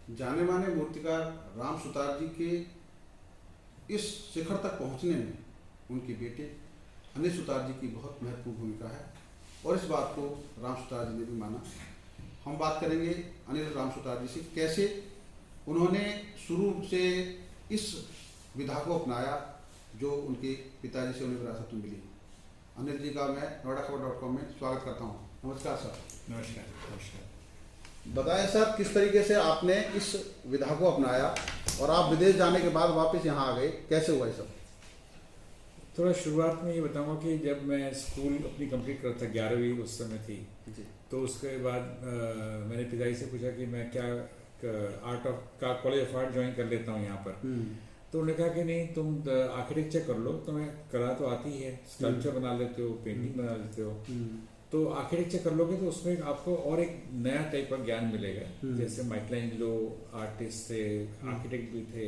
जाने माने मूर्तिकार राम सुतार जी के इस शिखर तक पहुंचने में उनके बेटे अनिल सुतार जी की बहुत महत्वपूर्ण भूमिका है और इस बात को राम सुतार जी ने भी माना। हम बात करेंगे अनिल राम सुतार जी से, कैसे उन्होंने शुरू से इस विधा को अपनाया जो उनके पिताजी से उन्हें विरासत में मिली। अनिल जी का मैं noidakhबर.com में स्वागत करता हूँ। नमस्कार सर। नमस्कार। नमस्कार। बताएं सर, किस तरीके से आपने इस विधा को अपनाया और आप विदेश जाने के बाद वापस यहाँ आ गए, कैसे हुआ ये सब? थोड़ा शुरुआत में ये बताऊंगा कि जब मैं स्कूल अपनी कंप्लीट कर था, 11वीं उस समय थी जी। तो उसके बाद मैंने पिताजी से पूछा कि मैं क्या आर्ट ऑफ का कॉलेज ऑफ आर्ट ज्वाइन कर लेता हूँ यहाँ पर। तो उन्होंने कहा कि नहीं, तुम आर्किटेक्चर कर लो, तुम्हें कला तो आती है, स्कल्पचर बना लेते हो, पेंटिंग बना लेते हो, तो आर्किटेक्चर कर लोगे तो उसमें आपको और एक नया टाइप का ज्ञान मिलेगा। जैसे माइकलैंजेलो आर्टिस्ट थे, आर्किटेक्ट भी थे,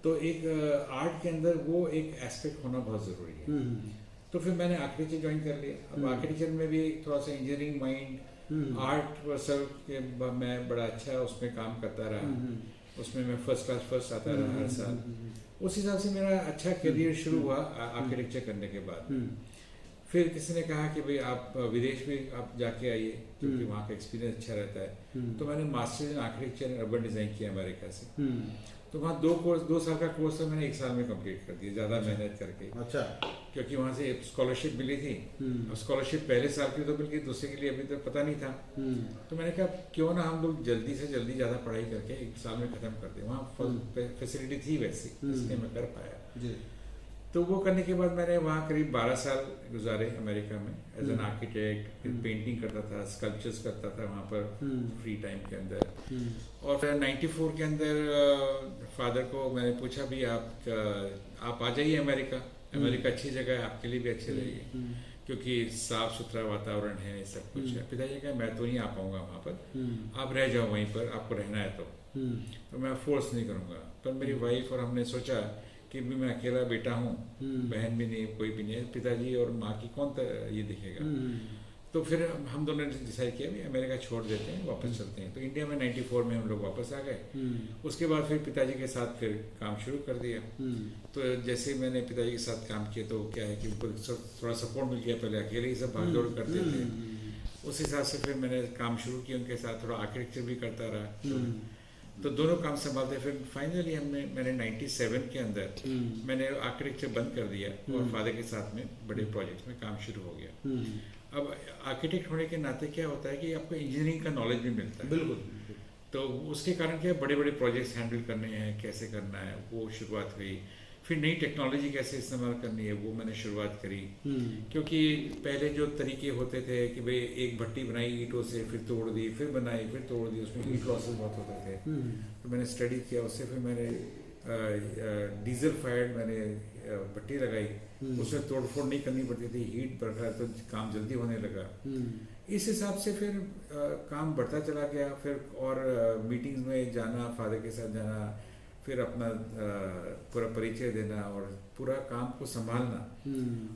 तो एक आर्ट के अंदर वो एक एस्पेक्ट होना बहुत ज़रूरी है। तो फिर मैंने आर्किटेक्चर ज्वाइन कर लिया। अब आर्किटेक्चर में भी थोड़ा सा इंजीनियरिंग माइंड, आर्ट वर्सल के मैं बड़ा अच्छा उसमें काम करता रहा, उसमें मैं फर्स्ट क्लास फर्स्ट आता रहा हर साल। उस हिसाब से मेरा अच्छा करियर शुरू हुआ आर्किटेक्चर करने के बाद। फिर किसी ने कहा कि भाई आप विदेश में आप जाके आइए क्योंकि वहाँ का एक्सपीरियंस अच्छा रहता है। तो मैंने masters in architecture and urban design किया अमेरिका से। तो वहाँ 2 साल का कोर्स है, मैंने 1 साल में कंप्लीट कर दिया, ज़्यादा मेहनत करके। अच्छा। क्योंकि वहाँ से स्कॉलरशिप मिली थी। अब स्कॉलरशिप पहले साल की तो मिल गई, दूसरे के लिए अभी तो पता नहीं था। तो मैंने कहा क्यों ना हम लोग जल्दी से जल्दी ज़्यादा पढ़ाई करके 1 साल में ख़त्म कर दें। वहाँ फैसिलिटी थी वैसी, इसलिए मैं कर पाया जी। तो वो करने के बाद मैंने वहाँ करीब 12 साल गुजारे अमेरिका में एज एन आर्किटेक्ट। पेंटिंग करता था, स्कल्पचर्स करता था वहाँ पर फ्री टाइम के अंदर। और फिर 94 के अंदर फादर को मैंने पूछा भी आप आ जाइए अमेरिका, अमेरिका अच्छी जगह है, आपके लिए भी अच्छी रहेगी क्योंकि साफ सुथरा वातावरण है, सब कुछ है। पिताजी कहा मैं तो नहीं आ पाऊंगा वहाँ पर, आप रह जाओ वहीं पर, आपको रहना है तो मैं फोर्स नहीं करूँगा। पर मेरी वाइफ और हमने सोचा कि भी मैं अकेला बेटा हूँ, बहन भी नहीं, कोई भी नहीं है, पिताजी और माँ की कौन ये दिखेगा। तो फिर हम दोनों ने डिसाइड किया भी अमेरिका छोड़ देते हैं, वापस चलते हैं। तो इंडिया में 94 में हम लोग वापस आ गए। उसके बाद फिर पिताजी के साथ फिर काम शुरू कर दिया। तो जैसे मैंने पिताजी के साथ काम किया तो क्या है कि उनको थोड़ा सपोर्ट मिल गया, पहले अकेले ही सब भाग दौड़ करते थे। उस हिसाब से फिर मैंने काम शुरू किया उनके साथ, थोड़ा आर्किटेक्चर भी करता रहा। तो दोनों काम संभालते। फिर फाइनली मैंने 97 के अंदर मैंने आर्किटेक्चर बंद कर दिया और फादर के साथ में बड़े प्रोजेक्ट्स में काम शुरू हो गया। अब आर्किटेक्ट होने के नाते क्या होता है कि आपको इंजीनियरिंग का नॉलेज भी मिलता है। बिल्कुल। तो उसके कारण क्या बड़े बड़े प्रोजेक्ट्स हैंडल करने हैं, कैसे करना है, वो शुरुआत हुई। फिर नई टेक्नोलॉजी कैसे इस्तेमाल करनी है वो मैंने शुरुआत करी। क्योंकि पहले जो तरीके होते थे कि भाई एक भट्टी बनाई ईंटों से, फिर तोड़ दी, फिर बनाई, फिर तोड़ दी, उसमें हीट लॉसेस बहुत होते थे। तो मैंने स्टडी किया उससे, फिर मैंने डीजल फायर्ड मैंने भट्टी लगाई, उसमें तोड़फोड़ नहीं करनी पड़ती थी, हीट बरकरार, तो काम जल्दी होने लगा। इस हिसाब से फिर काम बढ़ता चला गया। फिर और मीटिंग्स में जाना, फादर के साथ जाना, फिर अपना पूरा परिचय देना और पूरा काम को संभालना।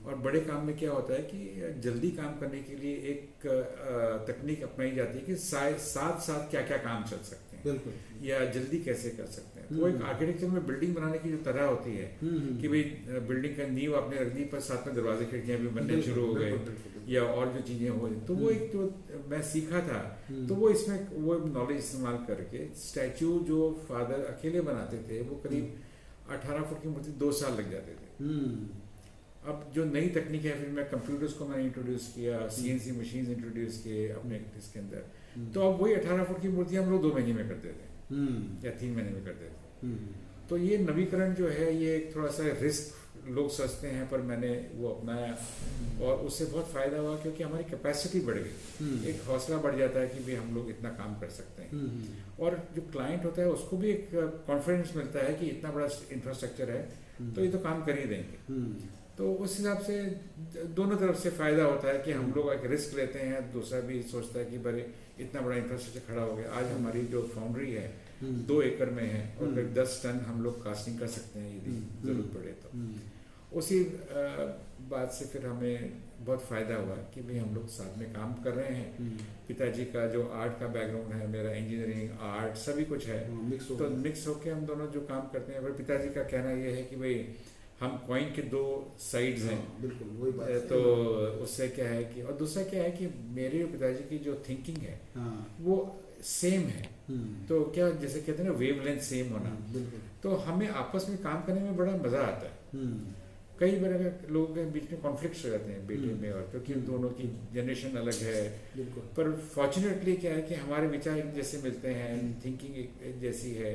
और बड़े काम में क्या होता है कि जल्दी काम करने के लिए एक तकनीक अपनाई जाती है कि साथ साथ क्या क्या काम चल सकते हैं। बिल्कुल। या जल्दी कैसे कर सकते हैं। तो एक आर्किटेक्चर में बिल्डिंग बनाने की जो तरह होती है कि भाई बिल्डिंग का नींव आपने रख दी, पर साथ में दरवाजे खिड़कियां भी बनने शुरू हो गए या और जो चीजें हो, तो वो एक जो मैं सीखा था, तो वो इसमें वो नॉलेज इस्तेमाल करके स्टैचू जो फादर अकेले बनाते थे वो करीब 18 फुट की मूर्ति 2 साल लग जाते थे। अब जो नई तकनीक है, फिर मैं कंप्यूटर्स को मैंने इंट्रोड्यूस किया, CNC मशीन इंट्रोड्यूस किए अपने इसके अंदर। तो अब वही 18 फुट की मूर्ति हम लोग 2 महीने में करते थे या 3 महीने में करते थे। तो ये नवीकरण जो है ये थोड़ा सा रिस्क लोग सोचते हैं, पर मैंने वो अपनाया और उससे बहुत फायदा हुआ क्योंकि हमारी कैपेसिटी बढ़ गई। एक हौसला बढ़ जाता है कि भाई हम लोग इतना काम कर सकते हैं। और जो क्लाइंट होता है उसको भी एक कॉन्फिडेंस मिलता है कि इतना बड़ा इंफ्रास्ट्रक्चर है तो ये तो काम कर ही देंगे। तो उस हिसाब से दोनों तरफ से फायदा होता है कि हम लोग एक रिस्क लेते हैं, दूसरा भी सोचता है कि भाई इतना बड़ा इंफ्रास्ट्रक्चर खड़ा हो गया। आज हमारी जो फाउंड्री है 2 एकड़ में है और करीब 10 टन हम लोग कास्टिंग कर सकते हैं यदि जरूरत पड़े तो। उसी बात से फिर हमें बहुत फ़ायदा हुआ कि भाई हम लोग साथ में काम कर रहे हैं। पिताजी का जो आर्ट का बैकग्राउंड है, मेरा इंजीनियरिंग आर्ट सभी कुछ है, तो मिक्स होके हम दोनों जो काम करते हैं। पर पिताजी का कहना ये है कि भाई हम कॉइन के दो साइड्स हैं। बिल्कुल वही बात। तो उससे क्या है कि, और दूसरा क्या है कि मेरे और पिताजी की जो थिंकिंग है वो सेम है। तो क्या जैसे कहते हैं ना, वेवलेंथ सेम होना, तो हमें आपस में काम करने में बड़ा मजा आता है। कई बार अगर लोगों के बीच में कॉन्फ्लिक्ट्स हो जाते हैं बेटे में, और क्योंकि दोनों की जनरेशन अलग है, पर फॉर्चुनेटली क्या है कि हमारे विचार एक जैसे मिलते हैं, थिंकिंग एक जैसी है।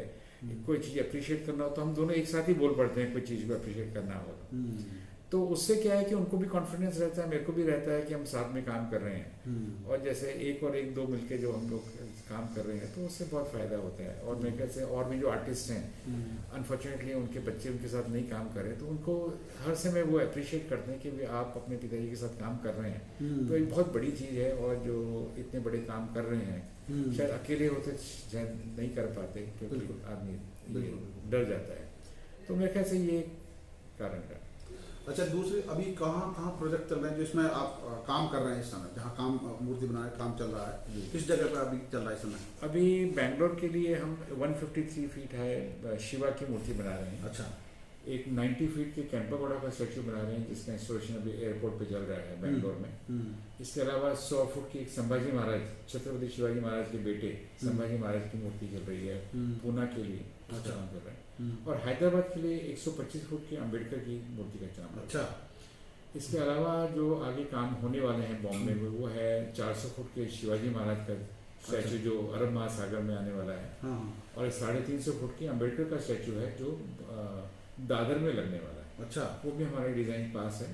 कोई चीज़ अप्रिशिएट करना हो तो हम दोनों एक साथ ही बोल पड़ते हैं, कोई चीज़ को अप्रिशिएट करना हो तो उससे क्या है कि उनको भी कॉन्फिडेंस रहता है, मेरे को भी रहता है कि हम साथ में काम कर रहे हैं। और जैसे एक और एक दो मिलके जो हम लोग काम कर रहे हैं, तो उससे बहुत फ़ायदा होता है। और मेरे ख्याल से और भी जो आर्टिस्ट हैं, अनफॉर्चुनेटली उनके बच्चे उनके साथ नहीं काम कर रहे, तो उनको हर समय वो अप्रिशिएट करते हैं कि भाई आप अपने पिताजी के साथ काम कर रहे हैं, तो एक बहुत बड़ी चीज़ है। और जो इतने बड़े काम कर रहे हैं, शायद अकेले होते शायद नहीं कर पाते, क्योंकि आदमी डर जाता है। तो मेरे ख्याल से ये कारण है। अच्छा, दूसरे अभी कहाँ प्रोजेक्ट चल रहे हैं जिसमें आप काम कर रहे हैं इस समय, जहाँ काम मूर्ति बनाने काम चल रहा है, किस जगह पे अभी चल रहा है इस समय? अभी बेंगलोर के लिए हम 153 फीट है शिवा की मूर्ति बना रहे हैं। अच्छा। एक 90 फीट के कैंपागोड़ा का स्टैचू बना रहे हैं, जिसका इंस्टॉलेशन अभी एयरपोर्ट पे चल रहा है बेंगलोर में। इसके अलावा 100 फुट की एक संभाजी महाराज, छत्रपति शिवाजी महाराज के बेटे संभाजी महाराज की मूर्ति चल रही है पूना के लिए, उसका काम कर रहे हैं। और हैदराबाद के लिए 125 फुट की अम्बेडकर की मूर्ति का काम। अच्छा। इसके अलावा जो आगे काम होने वाले हैं बॉम्बे में, वो है 400 फुट के शिवाजी महाराज का स्टैचू जो अरब महासागर में आने वाला है। और 350 फुट की अम्बेडकर का स्टैचू है जो दादर में लगने वाला है। अच्छा। वो भी हमारे डिजाइन पास है,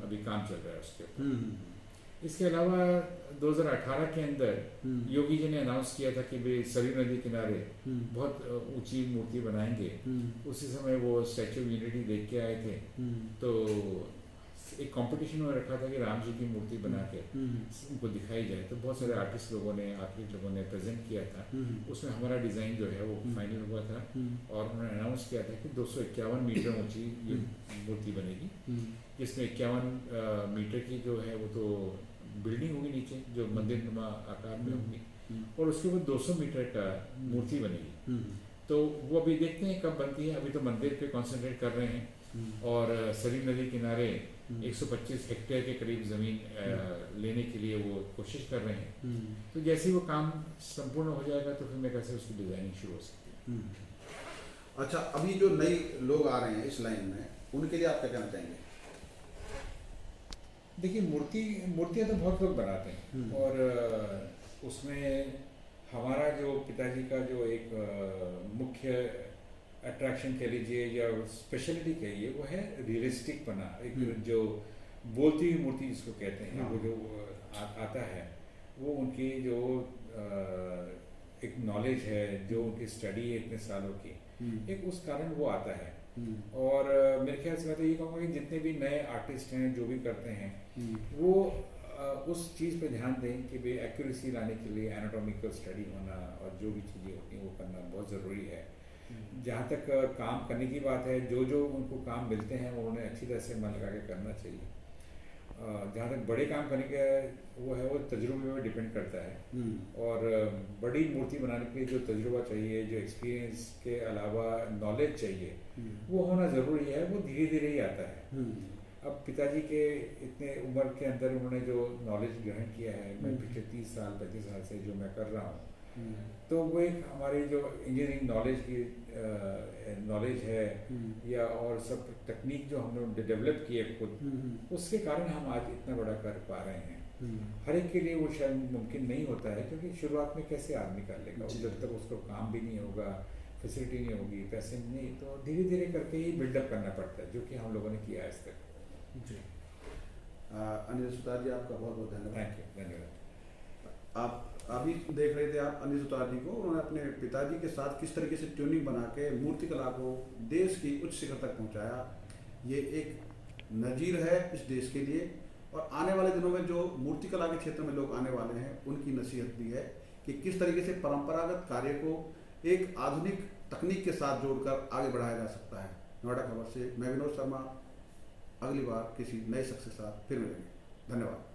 अभी काम चल रहा है उसके ऊपर। इसके अलावा 2018 के अंदर योगी जी ने अनाउंस किया था कि भाई सरयू नदी किनारे बहुत ऊंची मूर्ति बनाएंगे। उसी समय वो स्टैचू ऑफ यूनिटी देख के आए थे, तो एक कंपटीशन में रखा था कि राम जी की मूर्ति बना के उनको दिखाई जाए। तो बहुत सारे आर्टिस्ट लोगों ने, आर्किटेक्ट लोगों ने प्रेजेंट किया था। उसमें हमारा डिज़ाइन जो है वो फाइनल हुआ था, और उन्होंने अनाउंस किया था कि 251 मीटर ऊंची ये मूर्ति बनेगी, जिसमें 51 मीटर की जो है वो तो बिल्डिंग होगी नीचे, जो मंदिर नुमा आकार में होगी, और उसके ऊपर 200 मीटर का मूर्ति बनेगी। तो वो अभी देखते हैं कब बनती है। अभी तो मंदिर पे कॉन्सेंट्रेट कर रहे हैं, और सरयू नदी किनारे 125 हेक्टेयर के करीब ज़मीन लेने के लिए वो कोशिश कर रहे हैं। तो जैसे ही वो काम संपूर्ण हो जाएगा तो फिर मैं कैसे उसकी डिज़ाइनिंग शुरू हो सकती है। अच्छा, अभी जो नए लोग आ रहे हैं इस लाइन में, उनके लिए आप क्या कहना चाहेंगे? देखिए, मूर्तियाँ तो बहुत लोग बनाते हैं, और उसमें हमारा जो पिताजी का जो एक मुख्य अट्रैक्शन कह लीजिए या स्पेशलिटी कहिए, वो है रियलिस्टिक बना, एक जो बोलती हुई मूर्ति जिसको कहते हैं, वो जो आता है, वो उनकी जो एक नॉलेज है, जो उनकी स्टडी है इतने सालों की, एक उस कारण वो आता है। और मेरे ख्याल से मैं तो ये कहूँगा कि जितने भी नए आर्टिस्ट हैं जो भी करते हैं, वो उस चीज़ पे ध्यान दें कि भाई एक्यूरेसी लाने के लिए एनाटॉमिकल स्टडी होना और जो भी चीज़ें होती हैं वो करना बहुत ज़रूरी है। जहाँ तक काम करने की बात है, जो जो उनको काम मिलते हैं वो उन्हें अच्छी तरह से मन लगा के करना चाहिए। जहाँ तक बड़े काम करने का वो है, वो तजुर्बे में डिपेंड करता है। और बड़ी मूर्ति बनाने के लिए जो तजुर्बा चाहिए, जो एक्सपीरियंस के अलावा नॉलेज चाहिए, वो होना ज़रूरी है। वो धीरे धीरे ही आता है। अब पिताजी के इतने उम्र के अंदर उन्होंने जो नॉलेज ग्रहण किया है, मैं पिछले 30 साल 35 साल से जो मैं कर रहा हूँ, तो वो एक हमारी जो इंजीनियरिंग नॉलेज की नॉलेज है, या और सब टेक्निक जो हमने डेवलप की है खुद, उसके कारण हम आज इतना बड़ा कर पा रहे हैं। हर एक के लिए वो शायद मुमकिन नहीं होता है, क्योंकि शुरुआत में कैसे आदमी कर लेगा, जब तक उसको काम भी नहीं होगा, फैसिलिटी नहीं होगी, पैसे नहीं, तो धीरे धीरे करके ही बिल्डअप करना पड़ता है, जो कि हम लोगों ने किया है आज तक। जी। अनिल सुतार जी, आपका बहुत बहुत धन्यवाद। थैंक यू, धन्यवाद। आप अभी देख रहे थे आप अनिल सुतार जी को, उन्होंने अपने पिताजी के साथ किस तरीके से ट्यूनिंग बना के मूर्ति कला को देश की उच्च शिखर तक पहुंचाया। ये एक नज़ीर है इस देश के लिए, और आने वाले दिनों में जो मूर्ति कला के क्षेत्र में लोग आने वाले हैं, उनकी नसीहत भी है कि किस तरीके से परंपरागत कार्य को एक आधुनिक तकनीक के साथ जोड़कर आगे बढ़ाया जा सकता है। नोएडा खबर से मैं विनोद शर्मा, अगली बार किसी नए शख्स के साथ फिर मिलेंगे। धन्यवाद।